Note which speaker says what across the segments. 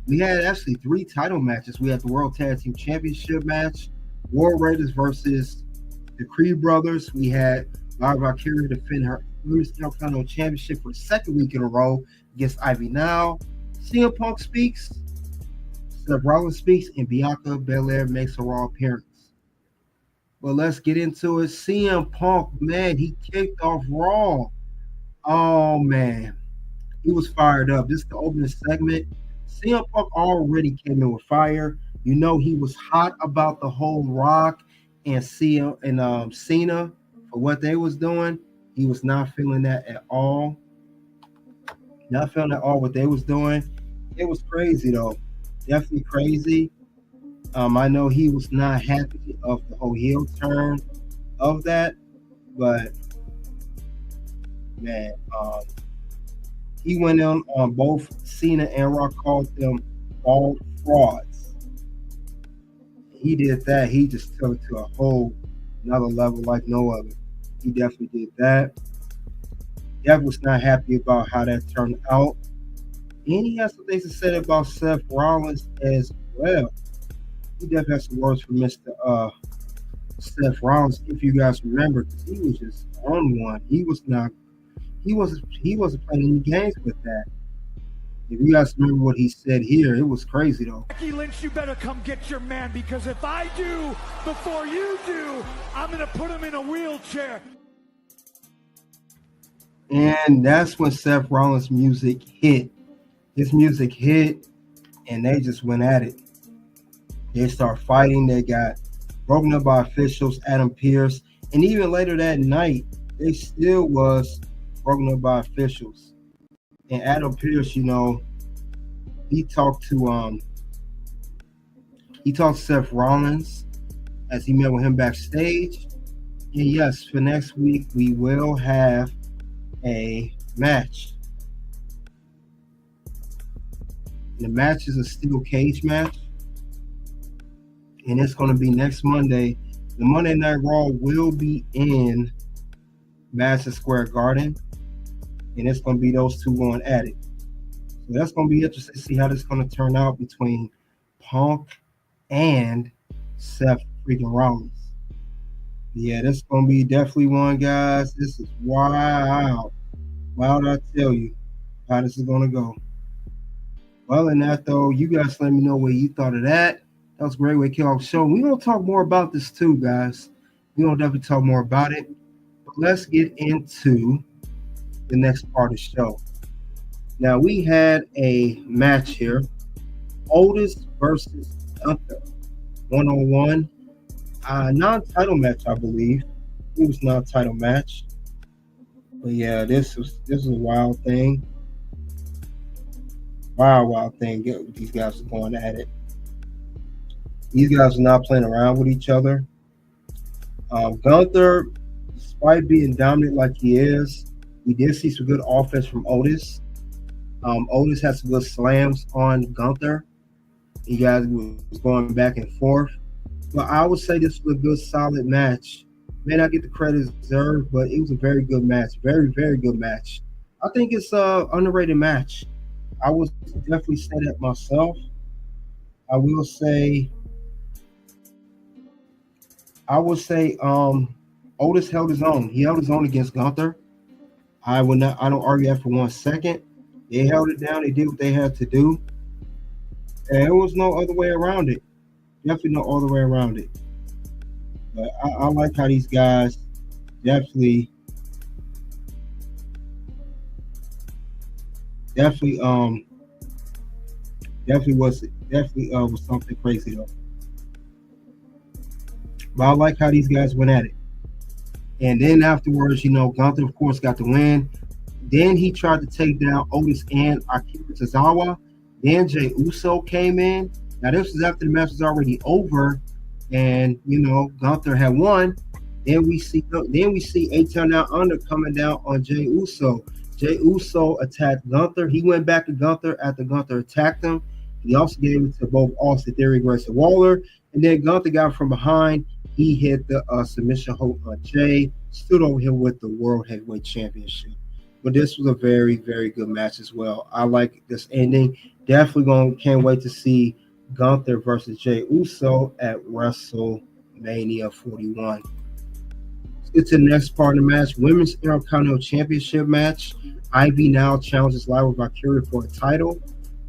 Speaker 1: We had actually 3 title matches. We had the World Tag Team Championship match, War Raiders versus the Creed Brothers. We had Lyra Valkryia defend her Women's Intercontinental Championship for the second week in a row against Ivy Nile. CM Punk speaks, Seth Rollins speaks, and Bianca Belair makes a Raw appearance. But let's get into it. CM Punk, man, he kicked off Raw. Oh, man. He was fired up. This is the opening segment. CM Punk already came in with fire. You know he was hot about the whole Rock and CM and Cena for what they was doing. He was not feeling that at all. Not feeling at all what they was doing. It was crazy though. Definitely crazy. I know he was not happy of the whole heel turn of that, but man, he went on both Cena and Rock, called them all frauds. He did that. He just took it to a whole another level like no other. He definitely did that. Dev was not happy about how that turned out. And he has some things to say about Seth Rollins as well. He definitely has some words for Mr. Seth Rollins, if you guys remember, because he was just on one. He wasn't playing any games with that. If you guys remember what he said here, it was crazy though.
Speaker 2: Becky Lynch, you better come get your man, because if I do before you do, I'm gonna put him in a wheelchair.
Speaker 1: And that's when Seth Rollins' music hit. His music hit, and they just went at it. They start fighting. They got broken up by officials, Adam Pearce, and even later that night, they still was broken up by officials. And Adam Pearce, you know, he talked to Seth Rollins as he met with him backstage. And yes, for next week we will have a match. The match is a steel cage match, and it's going to be next Monday. The Monday Night Raw will be in Madison Square Garden, and it's going to be those two going at it. So that's going to be interesting to see how this is going to turn out between Punk and Seth freaking Rollins. Yeah, this is going to be definitely one, guys. This is wild. Wild, I tell you how this is going to go. Well, in that, though, you guys let me know what you thought of that. That was a great way to kick off the show. We're going to talk more about this, too, guys. We're going to definitely talk more about it. But let's get into the next part of the show. Now, we had a match here. Otis versus Gunther. 1-on-1. Non-title match, I believe. It was non-title match. But yeah, this was a wild thing. Wild thing. These guys are going at it. These guys are not playing around with each other. Gunther, despite being dominant like he is, we did see some good offense from Otis. Otis had some good slams on Gunther. You guys was going back and forth. But I would say this was a good, solid match. May not get the credit deserved, but it was a very good match. Very, very good match. I think it's an underrated match. I would definitely say that myself. I will say Otis held his own. He held his own against Gunther. I don't argue that for 1 second. They held it down, they did what they had to do. And there was no other way around it. Definitely no other way around it. But I like how these guys definitely was something crazy though. But I like how these guys went at it. And then afterwards, you know, Gunther of course got the win. Then he tried to take down Otis and Akira Tozawa. Then Jey Uso came in. Now this was after the match was already over, and you know Gunther had won. Then we see A-Town Down Under coming down on Jey Uso. Jey Uso attacked Gunther. He went back to Gunther after Gunther attacked him. He also gave it to both Austin Theory, Grayson Waller, and then Gunther got from behind. He hit the submission hold on Jey, stood over him with the World Heavyweight Championship. But this was a very, very good match as well. I like this ending. Definitely can't wait to see Gunther versus Jey Uso at WrestleMania 41. Let's get to the next part of the match. Women's Intercontinental Championship match. Ivy Nile challenges Lyra Valkryia for a title.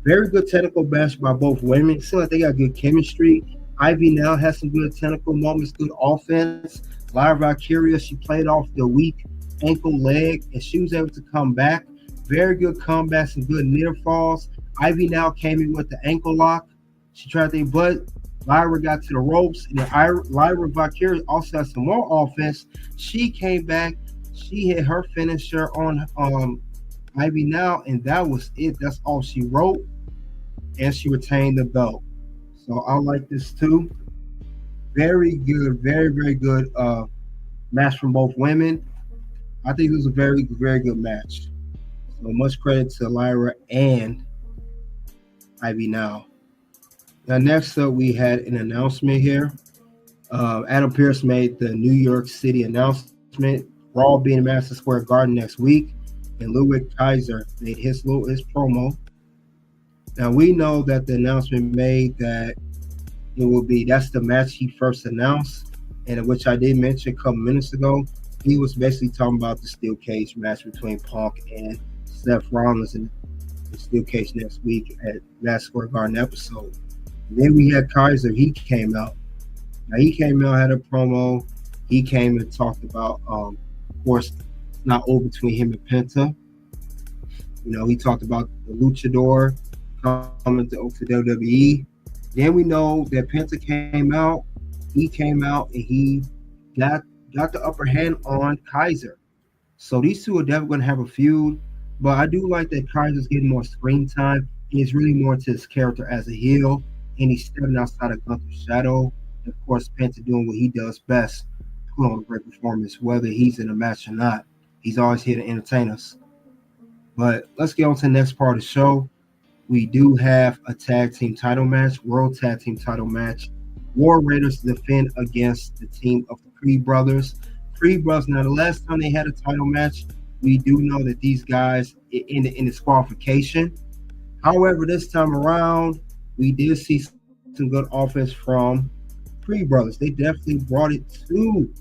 Speaker 1: Very good technical match by both women. Seems like they got good chemistry. Ivy Nile has some good technical moments, good offense. Lyra Valkryia, she played off the weak ankle leg, and she was able to come back. Very good comebacks and good near falls. Ivy Nile came in with the ankle lock. She tried to, but Lyra got to the ropes, and then Lyra Valkryia also had some more offense. She came back. She hit her finisher on Ivy Nile, and that was it. That's all she wrote, and she retained the belt. So I like this too. Very good, very, very good match from both women. I think it was a very, very good match. So much credit to Lyra and Ivy Nile. Now, next up, we had an announcement here. Adam Pearce made the New York City announcement. Raw being in Madison Square Garden next week, and Ludwig Kaiser made his promo. Now, we know that the announcement made that that's the match he first announced, and which I did mention a couple minutes ago. He was basically talking about the steel cage match between Punk and Seth Rollins in the steel cage next week at Madison Square Garden episode. And then we had Kaiser. He came out. Now he came out, had a promo. He came and talked about, of course, it's not over between him and Penta. He talked about the Luchador coming to WWE. Then we know that Penta came out. He came out and he got the upper hand on Kaiser. So these two are definitely going to have a feud. But I do like that Kaiser's getting more screen time. He's really more into his character as a heel, and he's stepping outside of Gunther's shadow. And of course, Penta doing what he does best, put on a great performance, whether he's in a match or not. He's always here to entertain us. But let's get on to the next part of the show. We do have a tag team title match, world tag team title match. War Raiders defend against the team of the Creed Brothers. Creed Brothers, now the last time they had a title match, we do know that these guys in the disqualification. However, this time around, we did see some good offense from Creed Brothers. They definitely brought it to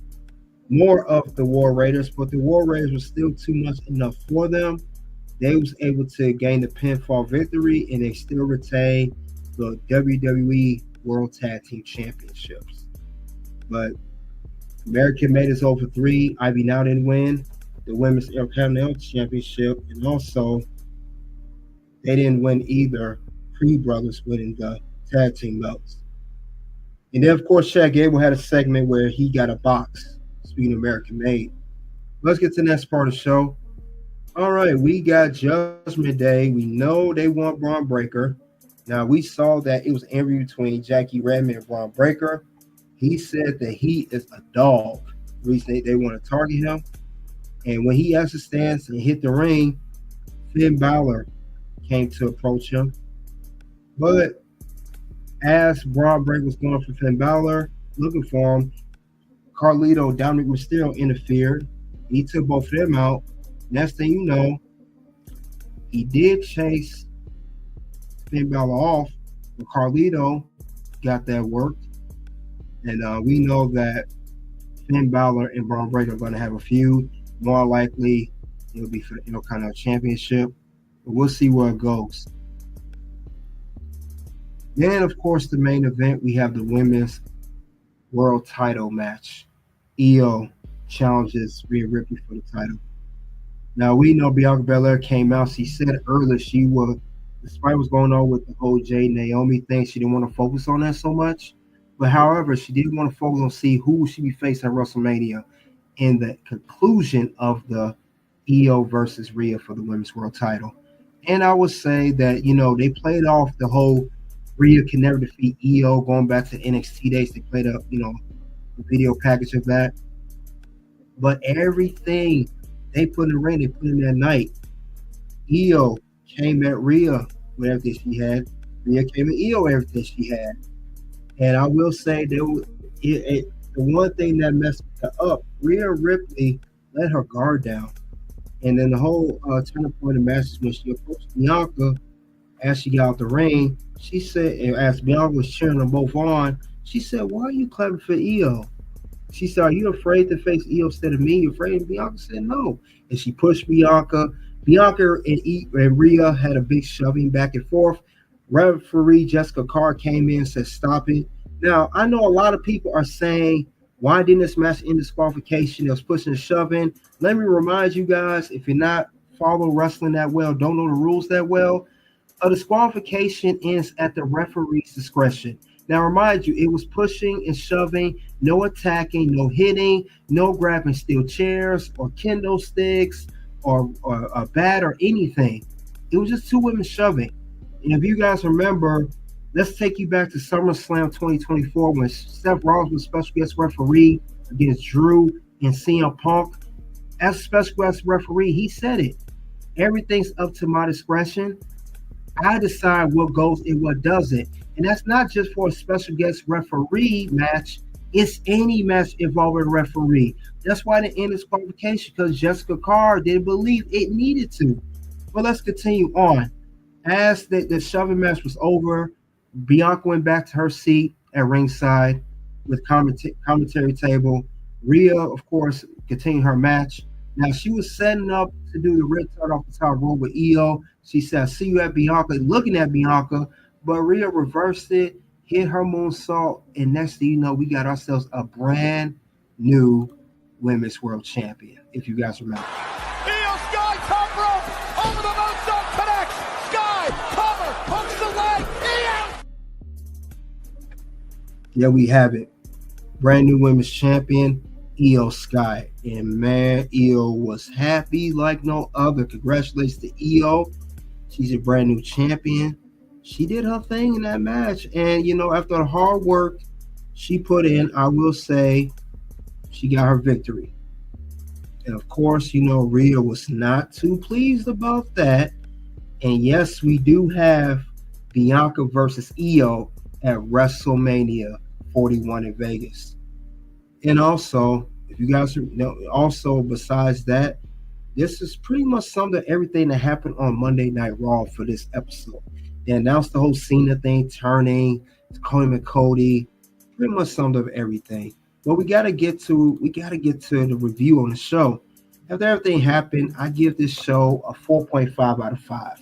Speaker 1: more of the War Raiders, but the War Raiders were still too much enough for them. They was able to gain the pinfall victory, and they still retain the WWE World Tag Team Championships. But American made us over 3. Ivy Nile didn't win the Women's Intercontinental Championship, and also they didn't win either. Creed Brothers winning the tag team belts. And then, of course, Shaq Gable had a segment where he got a box. Speaking of American made. Let's get to the next part of the show. All right, we got Judgment Day. We know they want Braun Breaker. Now, we saw that it was an interview between Jackie Redmond and Braun Breaker. He said that he is a dog. The reason they want to target him. And when he asked to stance and hit the ring, Finn Balor came to approach him. But as Braun Breaker was going for Finn Balor, looking for him, Carlito, Dominic Mysterio interfered. He took both of them out. Next thing you know, he did chase Finn Balor off, but Carlito got that worked. And we know that Finn Balor and Braun Breaker are going to have a feud. More likely, it'll be for the kind of championship. But we'll see where it goes. Then, of course, the main event, we have the women's world title match. Iyo challenges Rhea Ripley for the title. Now, we know Bianca Belair came out. She said earlier she was, despite what's going on with the whole Jay Naomi thing, she didn't want to focus on that so much. But however, she did want to focus on see who she be facing at WrestleMania in the conclusion of the Iyo versus Rhea for the women's world title. And I would say that, they played off the whole Rhea can never defeat Iyo going back to NXT days. They played up, the video package of that. But everything they put in the ring, they put in that night. Iyo came at Rhea with everything she had. Rhea came at Iyo with everything she had. And I will say the one thing that messed her up, Rhea Ripley let her guard down. And then the whole turning point of the match is when she approached Bianca as she got out the ring. She said, and as Bianca was cheering them both on, she said, "Why are you clapping for Iyo?" She said, "Are you afraid to face Iyo instead of me? You afraid?" And Bianca said, "No." And she pushed Bianca. Bianca and Rhea had a big shoving back and forth. Referee Jessica Carr came in and said, "Stop it." Now, I know a lot of people are saying, why didn't this match end disqualification? It was pushing and shoving. Let me remind you guys, if you're not follow wrestling that well, don't know the rules that well, a disqualification ends at the referee's discretion. Now, remind you, it was pushing and shoving, no attacking, no hitting, no grabbing steel chairs or kendo sticks or a bat or anything. It was just two women shoving. And if you guys remember, let's take you back to SummerSlam 2024 when Seth Rollins was special guest referee against Drew and CM Punk. As special guest referee, he said it. Everything's up to my discretion. I decide what goes and what doesn't. And that's not just for a special guest referee match. It's any match involving a referee. That's why the end is qualification, because Jessica Carr didn't believe it needed to. But let's continue on. As the shoving match was over, Bianca went back to her seat at ringside with commentary table. Rhea, of course, continued her match. Now, she was setting up to do the red start off the top rope with Iyo. She said, "See you at Bianca," looking at Bianca, but Rhea reversed it, hit her moonsault, and next thing you know, we got ourselves a brand new Women's World Champion, if you guys remember.
Speaker 2: Iyo Sky top rope over the moonsault connects. Sky cover hooks the leg. Iyo.
Speaker 1: Yeah, we have it. Brand new Women's Champion, Iyo Sky. And man, Iyo was happy like no other. Congratulations to Iyo. She's a brand new champion. She did her thing in that match. And, after the hard work she put in, I will say she got her victory. And, of course, Rhea was not too pleased about that. And, yes, we do have Bianca versus Iyo at WrestleMania 41 in Vegas. And also, if you guys know, also besides that, this is pretty much summed up everything that happened on Monday Night Raw for this episode. They announced the whole Cena thing turning to Cody. Pretty much summed up everything. But we gotta get to the review on the show. After everything happened, I give this show a 4.5 out of 5.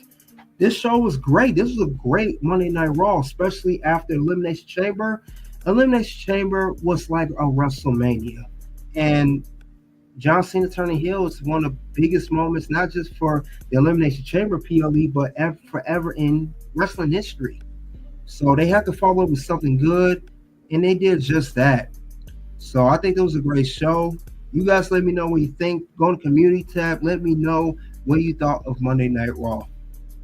Speaker 1: This show was great. This was a great Monday Night Raw, especially after Elimination Chamber. Elimination Chamber was like a WrestleMania. And John Cena turning heel is one of the biggest moments, not just for the Elimination Chamber PLE, but forever in wrestling history. So they had to follow up with something good, and they did just that. So I think it was a great show. You guys let me know what you think. Go to the community tab. Let me know what you thought of Monday Night Raw.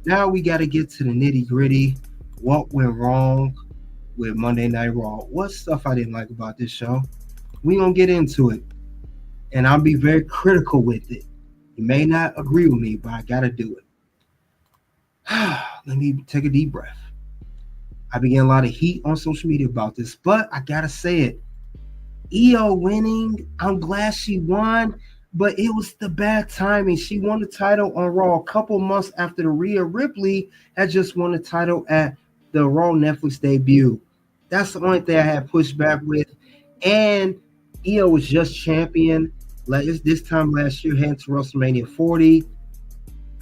Speaker 1: Now we got to get to the nitty gritty. What went wrong with Monday Night Raw? What stuff I didn't like about this show? We gonna get into it. And I'll be very critical with it. You may not agree with me, but I got to do it. Let me take a deep breath. I've been getting a lot of heat on social media about this, but I got to say it. Iyo winning, I'm glad she won, but it was the bad timing. She won the title on Raw a couple months after the Rhea Ripley had just won the title at the Raw Netflix debut. That's the only thing I had pushed back with. And Iyo was just champion. Like this time last year, heading to WrestleMania 40.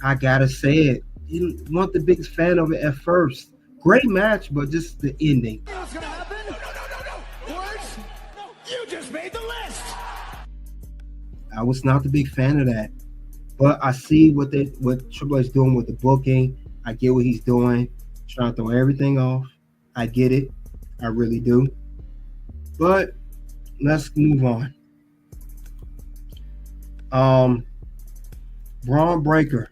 Speaker 1: I gotta say it. Didn't want the biggest fan of it at first. Great match, but just the ending.
Speaker 2: What's gonna happen? No. Words? No. You just made the list.
Speaker 1: I was not the big fan of that. But I see what Triple H is doing with the booking. I get what he's doing. Trying to throw everything off. I get it. I really do. But let's move on. Braun Breaker.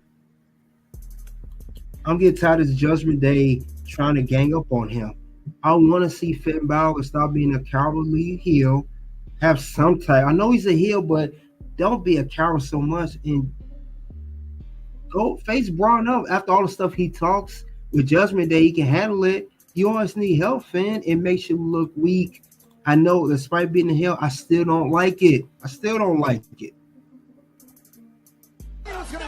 Speaker 1: I'm getting tired of the Judgment Day trying to gang up on him. I want to see Finn Balor stop being a cowardly heel. Have some type. I know he's a heel, but don't be a coward so much and go face Braun up. After all the stuff he talks with Judgment Day, he can handle it. You always need help, Finn. It makes you look weak. I know, despite being a heel, I still don't like it. I still don't like it.
Speaker 2: What's gonna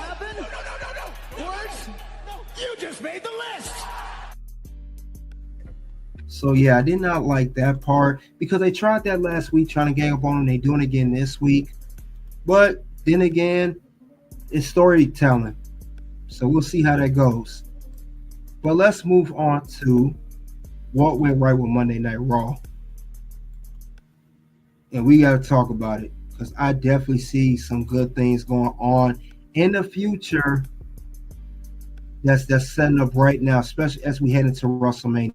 Speaker 1: So yeah, I did not like that part because they tried that last week, trying to gang up on them. They doing it again this week, but then again, it's storytelling. So we'll see how that goes. But let's move on to what went right with Monday Night Raw, and we got to talk about it because I definitely see some good things going on in the future. That's setting up right now, especially as we head into WrestleMania.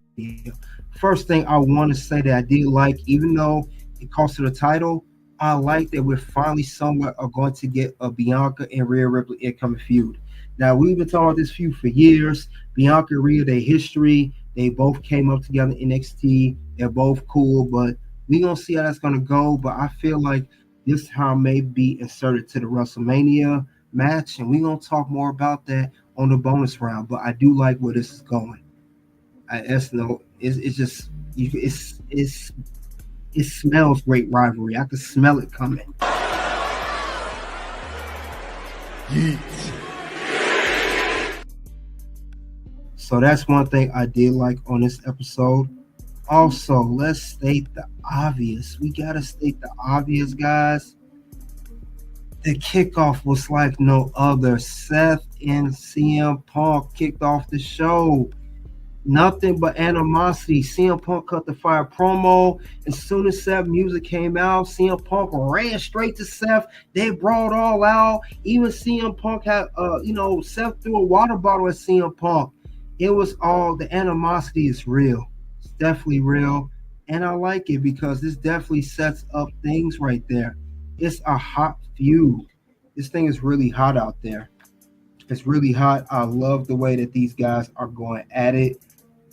Speaker 1: First thing I want to say that I did like, even though it cost her the title, I like that we're finally somewhere are going to get a Bianca and Rhea Ripley incoming feud. Now we've been talking about this feud for years. Bianca and Rhea, their history, they both came up together in NXT. They're both cool, but we gonna see how that's gonna go. But I feel like this how may be inserted to the WrestleMania match, and we're gonna talk more about that on the bonus round. But I do like where this is going. It's just it smells great rivalry. I can smell it coming.
Speaker 2: Yeet.
Speaker 1: So that's one thing I did like on this episode. Also, let's state the obvious. We gotta state the obvious, guys. The kickoff was like no other. Seth and CM Punk kicked off the show. Nothing but animosity. CM Punk cut the fire promo. As soon as Seth music came out, CM Punk ran straight to Seth. They brawled all out. Even CM Punk had, Seth threw a water bottle at CM Punk. It was all, the animosity is real. It's definitely real. And I like it because this definitely sets up things right there. It's a hot feud. This thing is really hot out there. It's really hot. I love the way that these guys are going at it.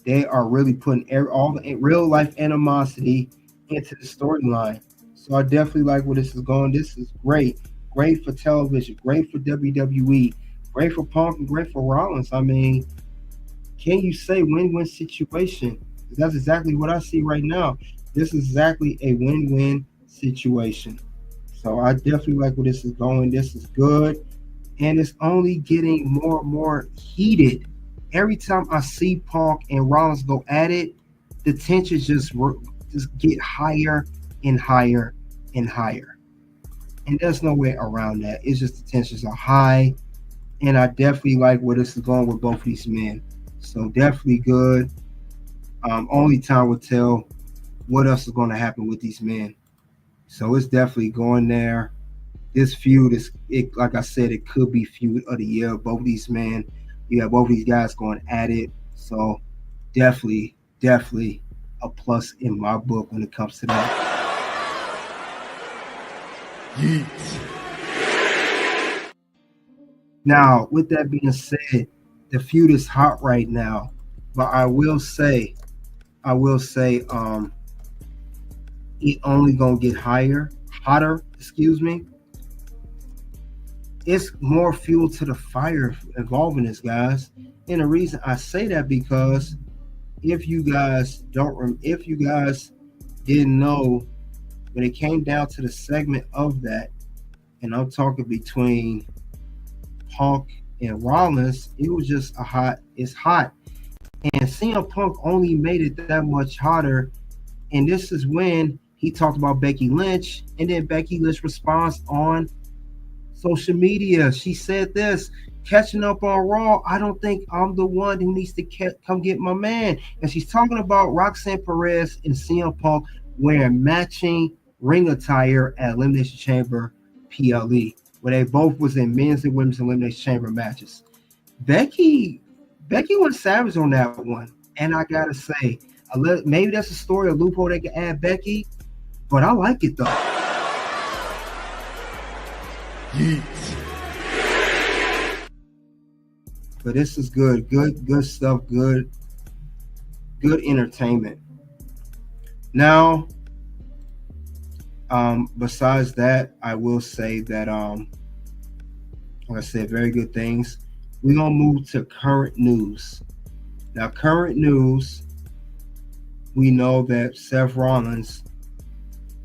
Speaker 1: They are really putting all the real life animosity into the storyline. So I definitely like where this is going. This is great. Great for television. Great for WWE. Great for Punk and great for Rollins. I mean, can you say win-win situation? That's exactly what I see right now. This is exactly a win-win situation. So I definitely like where this is going. This is good. And it's only getting more and more heated. Every time I see Punk and Rollins go at it, the tension just get higher and higher and higher. And there's no way around that. It's just the tensions are high. And I definitely like where this is going with both these men. So definitely good. Only time will tell what else is going to happen with these men. So it's definitely going there. This feud is, like I said, it could be feud of the year. Both these men, you have both these guys going at it. So definitely a plus in my book when it comes to that.
Speaker 2: Yeet.
Speaker 1: Now, with that being said, the feud is hot right now. But I will say, it only gonna get hotter, excuse me. It's more fuel to the fire involving this, guys. And the reason I say that because if you guys didn't know, when it came down to the segment of that, and I'm talking between Punk and Rollins, it was just it's hot. And CM Punk only made it that much hotter. And this is when he talked about Becky Lynch, and then Becky Lynch responds on social media. She said this, catching up on Raw, I don't think I'm the one who needs to come get my man. And she's talking about Roxanne Perez and CM Punk wearing matching ring attire at Elimination Chamber PLE, where they both was in men's and women's Elimination Chamber matches. Becky went savage on that one. And I gotta say, maybe that's a story, a loophole they can add Becky, but I like it though.
Speaker 2: Yeet.
Speaker 1: But this is good stuff, good entertainment. Now, besides that, I will say that, like I said, very good things. We're gonna move to current news. Now, current news, we know that Seth Rollins,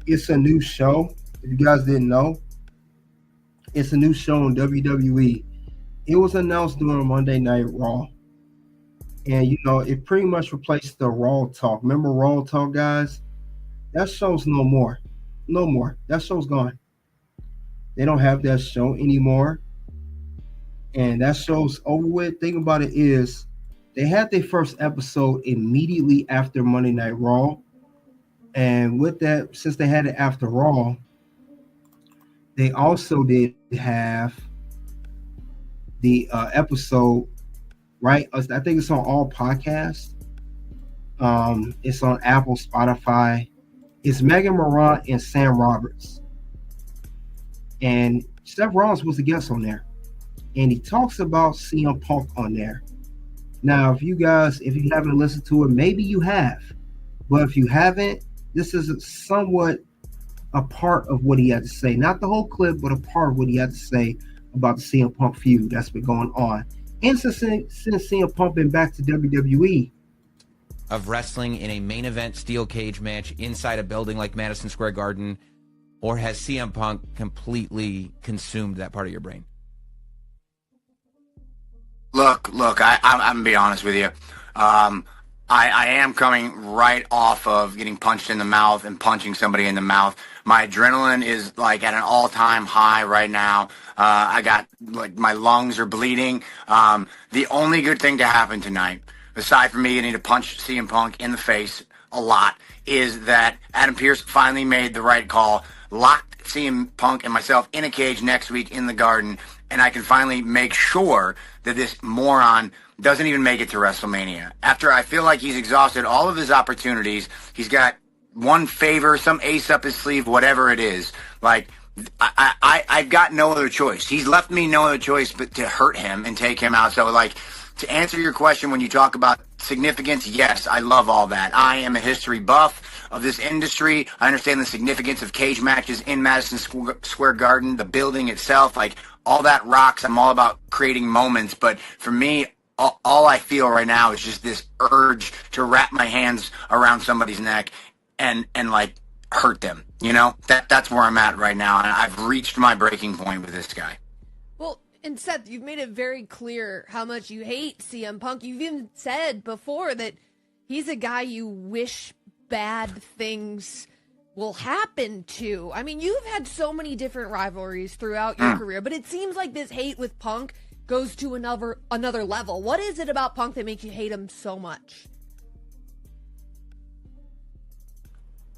Speaker 1: it's a new show. If you guys didn't know, it's a new show on WWE. It was announced during Monday Night Raw. And it pretty much replaced the Raw Talk. Remember Raw Talk, guys? That show's no more. No more. That show's gone. They don't have that show anymore. And that show's over with. Thing about it is they had their first episode immediately after Monday Night Raw. And with that, since they had it after Raw, they also did have the episode, right? I think it's on all podcasts. It's on Apple, Spotify. It's Megan Moran and Sam Roberts. And Seth Rollins was a guest on there. And he talks about CM Punk on there. Now, if you haven't listened to it, maybe you have. But if you haven't, this is somewhat a part of what he had to say. Not the whole clip, but a part of what he had to say about the CM Punk feud that's been going on. And since CM Punk been back to WWE.
Speaker 3: Of wrestling in a main event steel cage match inside a building like Madison Square Garden, or has CM Punk completely consumed that part of your brain?
Speaker 4: Look, I'm going to be honest with you. I am coming right off of getting punched in the mouth and punching somebody in the mouth. My adrenaline is like at an all-time high right now. I got, like, my lungs are bleeding. The only good thing to happen tonight, aside from me getting to punch CM Punk in the face a lot, is that Adam Pearce finally made the right call, locked CM Punk and myself in a cage next week in the Garden, and I can finally make sure that this moron doesn't even make it to WrestleMania. After I feel like he's exhausted all of his opportunities, he's got one favor, some ace up his sleeve, whatever it is. Like, I've got no other choice. He's left me no other choice but to hurt him and take him out. So, like, to answer your question, when you talk about significance, yes, I love all that. I am a history buff of this industry. I understand the significance of cage matches in Madison Square Garden, the building itself, like, all that rocks. I'm all about creating moments. But for me, all I feel right now is just this urge to wrap my hands around somebody's neck and like hurt them. You know, that's where I'm at right now. And I've reached my breaking point with this guy.
Speaker 5: Well, and Seth, you've made it very clear how much you hate CM Punk. You've even said before that he's a guy you wish bad things will happen to. I mean, you've had so many different rivalries throughout your career, but it seems like this hate with Punk goes to another level. What is it about Punk that makes you hate him so much?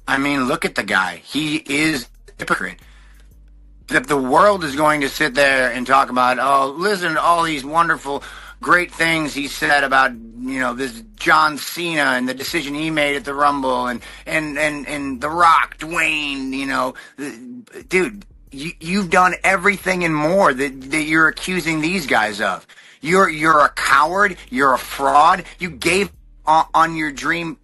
Speaker 4: I mean, look at the guy. He is a hypocrite. The world is going to sit there and talk about, oh, listen to all these wonderful, great things he said about, you know, this John Cena and the decision he made at the Rumble and The Rock, Dwayne, you know. Dude, you've done everything and more that you're accusing these guys of. You're a coward. You're a fraud. You gave on your dream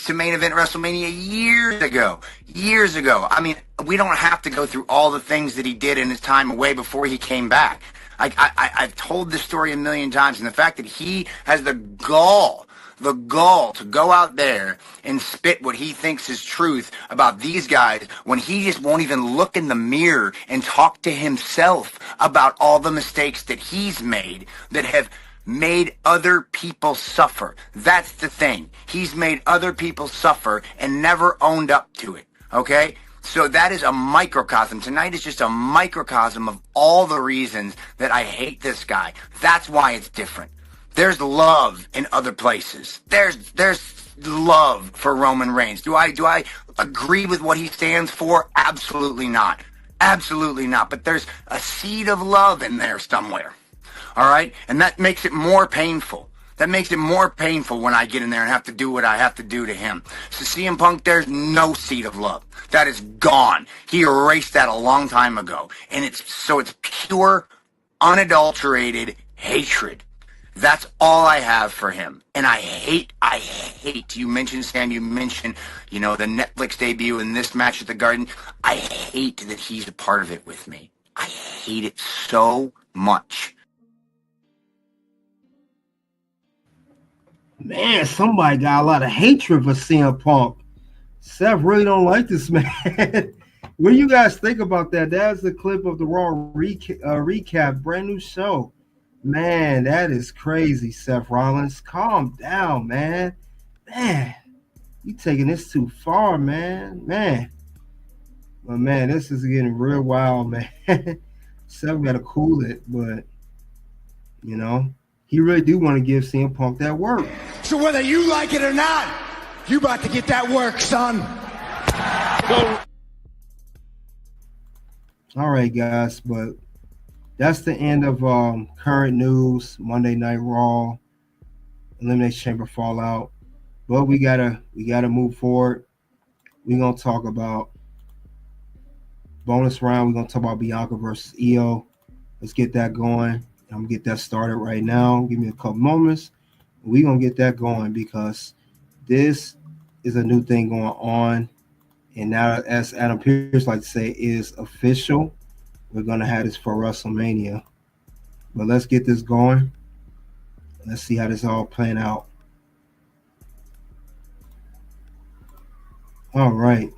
Speaker 4: to main event WrestleMania years ago. I mean, we don't have to go through all the things that he did in his time away before he came back. I've told this story a million times, and the fact that he has the gall to go out there and spit what he thinks is truth about these guys when he just won't even look in the mirror and talk to himself about all the mistakes that he's made that have made other people suffer. That's the thing. He's made other people suffer and never owned up to it. Okay? So that is a microcosm. Tonight is just a microcosm of all the reasons that I hate this guy. That's why it's different. There's love in other places. There's love for Roman Reigns. Do I agree with what he stands for? Absolutely not. Absolutely not. But there's a seed of love in there somewhere. All right? And that makes it more painful. That makes it more painful when I get in there and have to do what I have to do to him. So CM Punk, there's no seed of love. That is gone. He erased that a long time ago. And it's pure, unadulterated hatred. That's all I have for him. And I hate, you mentioned, Sam, you mentioned, you know, the Netflix debut and this match at the Garden. I hate that he's a part of it with me. I hate it so much.
Speaker 1: Man, somebody got a lot of hatred for CM Punk. Seth really don't like this man. What do you guys think about that? That's the clip of the Raw recap, brand new show. Man, that is crazy, Seth Rollins. Calm down, man. Man, you taking this too far, man. Man. But man, this is getting real wild, man. Seth gotta cool it, but you know, he really do want to give CM Punk that work.
Speaker 2: So whether you like it or not, you about to get that work, son.
Speaker 1: All right, guys, but that's the end of current news, Monday Night Raw, Elimination Chamber Fallout. But we gotta move forward. We're gonna talk about bonus round. We're gonna talk about Bianca versus Iyo. Let's get that going. I'm gonna get that started right now. Give me a couple moments. We're gonna get that going because this is a new thing going on. And now, as Adam Pearce like to say, is official. We're gonna have this for WrestleMania. But let's get this going. Let's see how this all playing out. All right.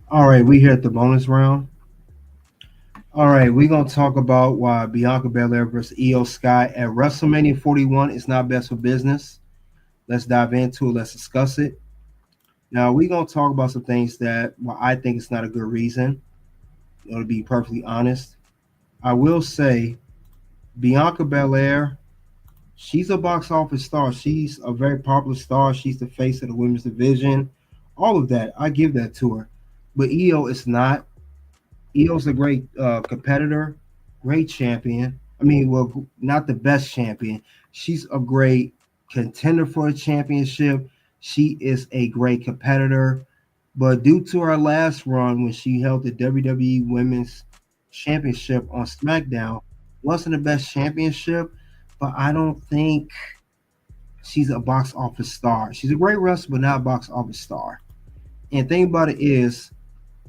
Speaker 1: All right, we here at the bonus round. All right, we're gonna talk about why Bianca Belair versus Iyo Sky at WrestleMania 41 is not best for business. Let's dive into it. Let's discuss it. Now we're gonna talk about some things that I think it's not a good reason. To be perfectly honest, I will say Bianca Belair, she's a box office star. She's a very popular star. She's the face of the women's division. All of that, I give that to her. But Iyo is not. Io's a great competitor, great champion. I mean, well, not the best champion. She's a great contender for a championship. She is a great competitor. But due to her last run when she held the WWE Women's Championship on SmackDown, wasn't the best championship, but I don't think she's a box office star. She's a great wrestler, but not a box office star. And the thing about it is,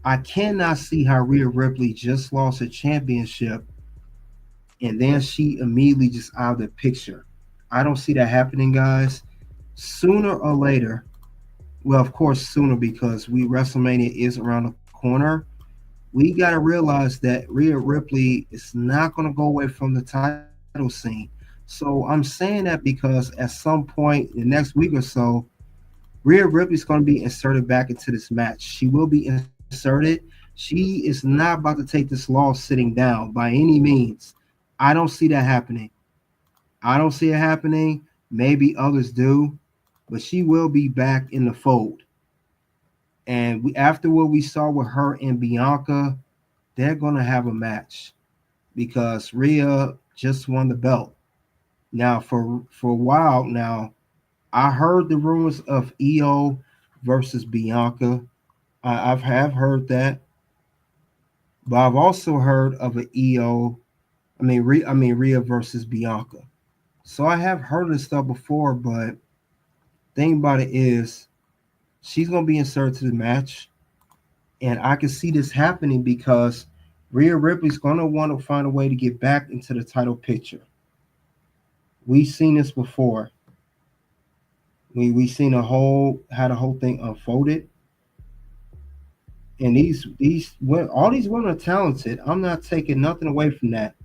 Speaker 1: I cannot see how Rhea Ripley just lost a championship and then she immediately just out of the picture. I don't see that happening, guys. Sooner or later, well, of course, sooner because WrestleMania is around the corner. We got to realize that Rhea Ripley is not going to go away from the title scene. So I'm saying that because at some point in the next week or so, Rhea Ripley's going to be inserted back into this match. She will be inserted. She is not about to take this loss sitting down by any means. I don't see that happening. I don't see it happening. Maybe others do, but she will be back in the fold. And after what we saw with her and Bianca, they're going to have a match because Rhea just won the belt. Now, for a while now, I heard the rumors of Iyo versus Bianca. I have heard that, but I've also heard of an Rhea versus Bianca. So I have heard this stuff before, but thing about it is, she's gonna be inserted to the match, and I can see this happening because Rhea Ripley's gonna want to find a way to get back into the title picture. We've seen this before. We seen how the whole thing unfolded. And all these women are talented. I'm not taking nothing away from that.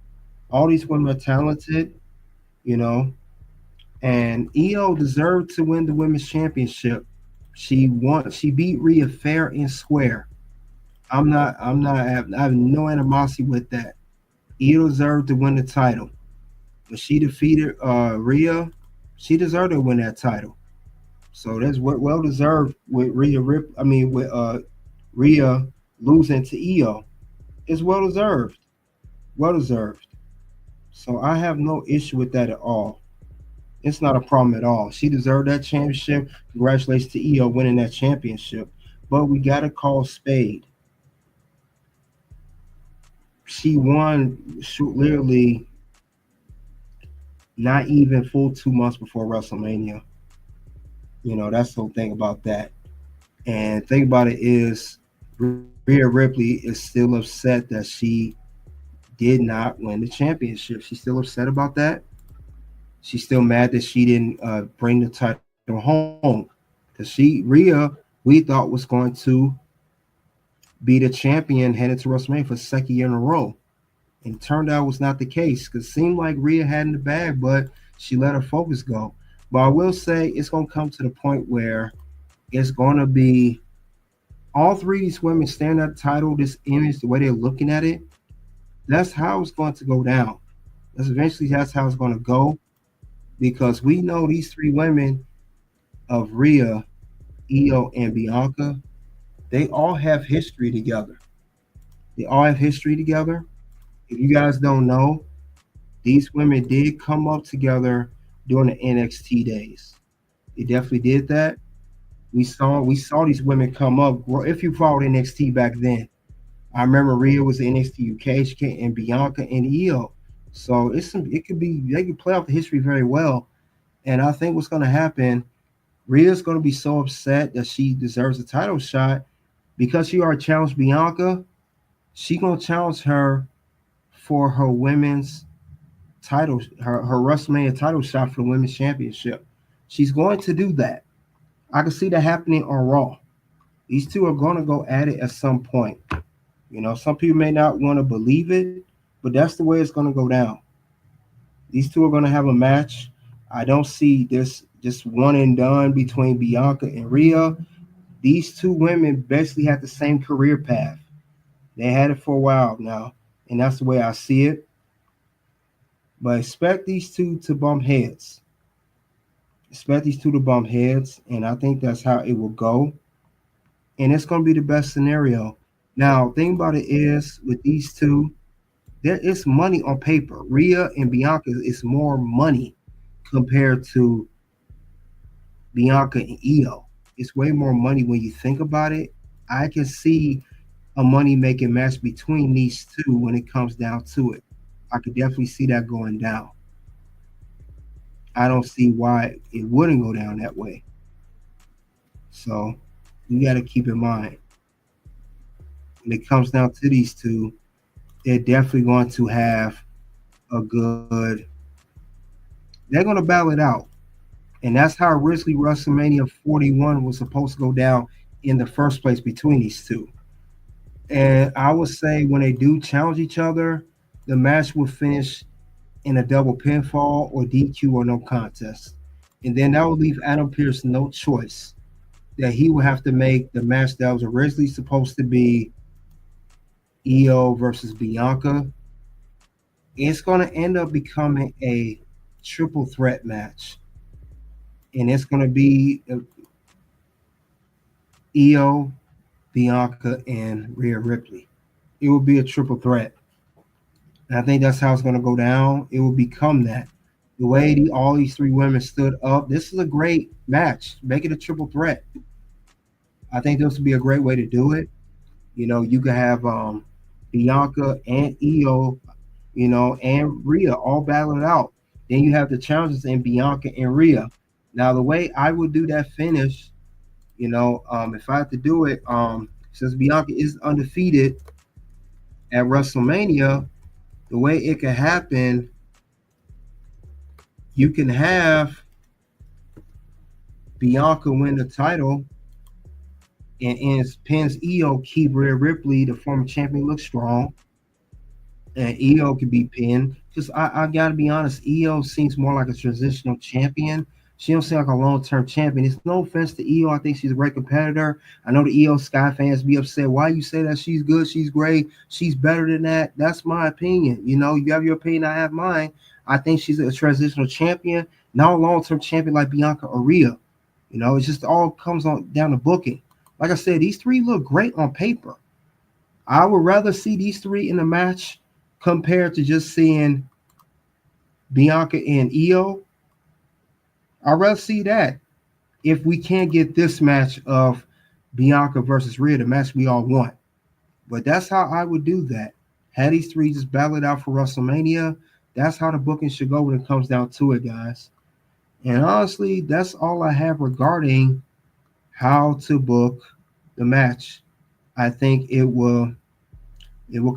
Speaker 1: All these women are talented, and Iyo deserved to win the women's championship. She beat Rhea fair and square. I have no animosity with that. Iyo deserved to win the title. When she defeated Rhea, she deserved to win that title. So that's well deserved with Rhea losing to Iyo. It's well deserved. Well deserved. So I have no issue with that at all. It's not a problem at all. She deserved that championship. Congratulations to Iyo winning that championship. But we got to call spade. She won literally not even full 2 months before WrestleMania. That's the whole thing about that. And thing about it is, Rhea Ripley is still upset that she did not win the championship. She's still upset about that. She's still mad that she didn't bring the title home. Because Rhea, we thought was going to be the champion headed to WrestleMania for the second year in a row. And it turned out it was not the case. Because it seemed like Rhea had in the bag, but she let her focus go. But I will say it's going to come to the point where it's going to be all three of these women staring at the title, this image, the way they're looking at it. That's how it's going to go down. That's how it's going to go. Because we know these three women of Rhea, Iyo, and Bianca, they all have history together. They all have history together. If you guys don't know, these women did come up together during the NXT days. They definitely did that. We saw these women come up. Well, if you followed NXT back then, I remember Rhea was in NXT UK, and Bianca and Iyo. So it could be, they could play off the history very well. And I think what's going to happen, Rhea's going to be so upset that she deserves a title shot because she already challenged Bianca. She going to challenge her for her women's title, her WrestleMania title shot for the women's championship. She's going to do that. I can see that happening on Raw. These two are going to go at it at some point. Some people may not want to believe it, but that's the way it's going to go down. These two are going to have a match. I don't see this just one and done between Bianca and Rhea. These two women basically had the same career path. They had it for a while now, and that's the way I see it. But expect these two to bump heads. And I think that's how it will go. And it's going to be the best scenario. Now, the thing about it is, with these two, there is money on paper. Rhea and Bianca is more money compared to Bianca and Iyo. It's way more money when you think about it. I can see a money-making match between these two when it comes down to it. I could definitely see that going down. I don't see why it wouldn't go down that way. So you got to keep in mind, when it comes down to these two, they're definitely going to have they're going to battle it out. And that's how originally WrestleMania 41 was supposed to go down in the first place between these two. And I would say when they do challenge each other, the match will finish in a double pinfall or DQ or no contest. And then that would leave Adam Pearce no choice, that he would have to make the match that was originally supposed to be Iyo versus Bianca. It's going to end up becoming a triple threat match. And it's going to be Iyo, Bianca, and Rhea Ripley. It will be a triple threat. And I think that's how it's going to go down. It will become that. The way all these three women stood up, this is a great match. Make it a triple threat. I think this would be a great way to do it. You could have Bianca and Iyo, and Rhea all battle it out. Then you have the challenges in Bianca and Rhea. Now, the way I would do that finish, if I had to do it, since Bianca is undefeated at WrestleMania, the way it can happen, you can have Bianca win the title and pins Iyo, keep Rhea Ripley, the former champion, look strong. And Iyo could be pinned. Because I got to be honest, Iyo seems more like a transitional champion. She don't seem like a long-term champion. It's no offense to Iyo. I think she's a great competitor. I know the Iyo Sky fans be upset. Why you say that she's good, she's great, she's better than that? That's my opinion. You have your opinion, I have mine. I think she's a transitional champion, not a long-term champion like Bianca or Rhea. It just all comes down to booking. Like I said, these three look great on paper. I would rather see these three in a match compared to just seeing Bianca and Iyo, I'd rather see that if we can't get this match of Bianca versus Rhea, the match we all want. But that's how I would do that. Have these three just battle it out for WrestleMania. That's how the booking should go when it comes down to it, guys. And honestly, that's all I have regarding how to book the match. I think it will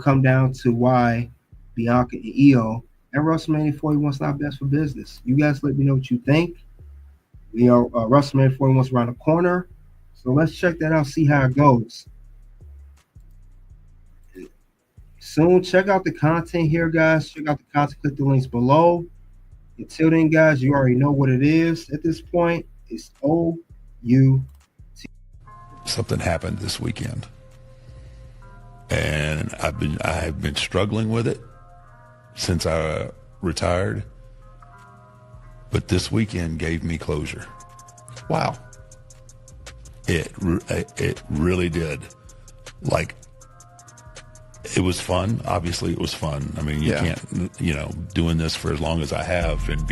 Speaker 1: come down to why Bianca and Iyo at WrestleMania 41 is not best for business. You guys let me know what you think. We are WrestleMania 41 around the corner. So let's check that out, see how it goes. Soon, check out the content here, guys. Check out the content, click the links below. Until then, guys, you already know what it is at this point. It's OU.
Speaker 6: Something happened this weekend, and I have been struggling with it since I retired. But this weekend gave me closure.
Speaker 7: Wow.
Speaker 6: It really did. Like, it was fun. Obviously, it was fun. I mean, you can't, doing this for as long as I have and